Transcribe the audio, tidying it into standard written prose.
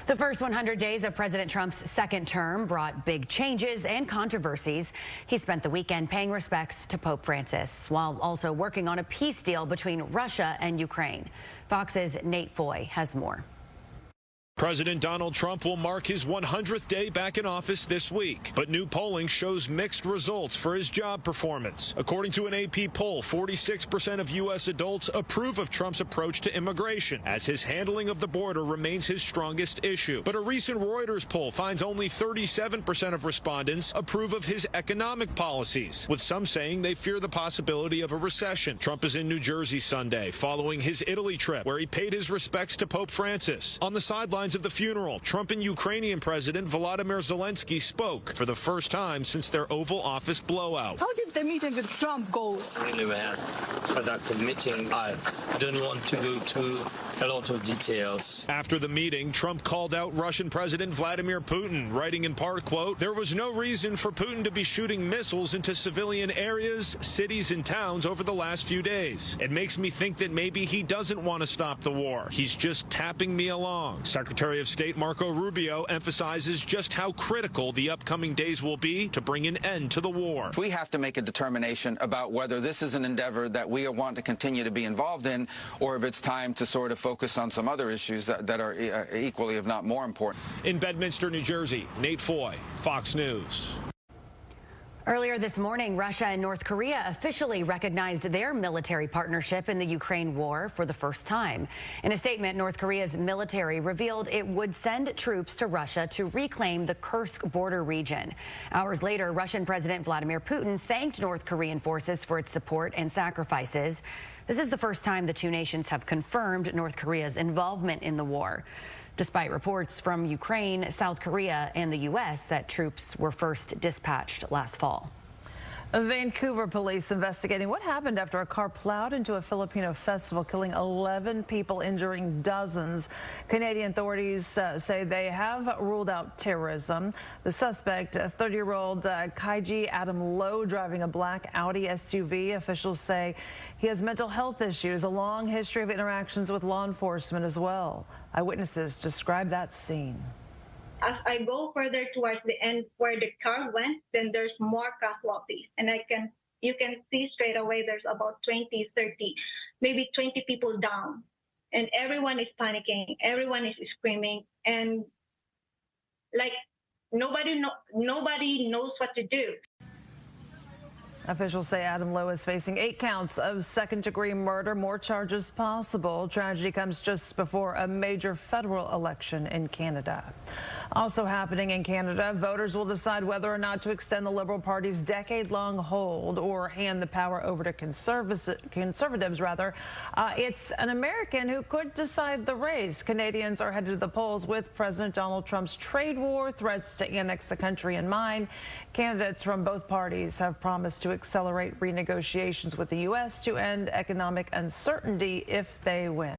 The first 100 days of President Trump's second term brought big changes and controversies. He spent the weekend paying respects to Pope Francis while also working on a peace deal between Russia and Ukraine. Fox's Nate Foy has more. President Donald Trump will mark his 100th day back in office this week, but new polling shows mixed results for his job performance. According to an AP poll, 46% of U.S. adults approve of Trump's approach to immigration, as his handling of the border remains his strongest issue. But a recent Reuters poll finds only 37% of respondents approve of his economic policies, with some saying they fear the possibility of a recession. Trump is in New Jersey Sunday, following his Italy trip, where he paid his respects to Pope Francis. On the sidelines of the funeral, Trump and Ukrainian President Volodymyr Zelensky spoke for the first time since their Oval Office blowout. How did the meeting with Trump go? Really, we had a productive meeting. I don't want to go to a lot of details. After the meeting, Trump called out Russian President Vladimir Putin, writing in part, quote, "There was no reason for Putin to be shooting missiles into civilian areas, cities, and towns over the last few days. It makes me think that maybe he doesn't want to stop the war. He's just tapping me along." Secretary of State Marco Rubio emphasizes just how critical the upcoming days will be to bring an end to the war. We have to make a determination about whether this is an endeavor that we want to continue to be involved in, or if it's time to sort of focus on some other issues that are equally, if not more important. In Bedminster, New Jersey, Nate Foy, Fox News. Earlier this morning, Russia and North Korea officially recognized their military partnership in the Ukraine war for the first time. In a statement, North Korea's military revealed it would send troops to Russia to reclaim the Kursk border region. Hours later, Russian President Vladimir Putin thanked North Korean forces for its support and sacrifices. This is the first time the two nations have confirmed North Korea's involvement in the war, despite reports from Ukraine, South Korea, and the U.S. that troops were first dispatched last fall. Vancouver police investigating what happened after a car plowed into a Filipino festival, killing 11 people, injuring dozens. Canadian authorities say they have ruled out terrorism. The suspect, 30-year-old Kaiji Adam Lowe, driving a black Audi SUV. Officials say he has mental health issues, a long history of interactions with law enforcement as well. Eyewitnesses describe that scene. As I go further towards the end where the car went, then there's more casualties. And you can see straight away there's about 20, 30, maybe 20 people down. And everyone is panicking. Everyone is screaming. And like nobody knows what to do. Officials say Adam Lowe is facing 8 counts of second-degree murder, more charges possible. Tragedy comes just before a major federal election in Canada. Also happening in Canada, voters will decide whether or not to extend the Liberal Party's decade-long hold or hand the power over to conservatives. It's an American who could decide the race. Canadians are headed to the polls with President Donald Trump's trade war, threats to annex the country in mind. Candidates from both parties have promised to accelerate renegotiations with the U.S. to end economic uncertainty if they win.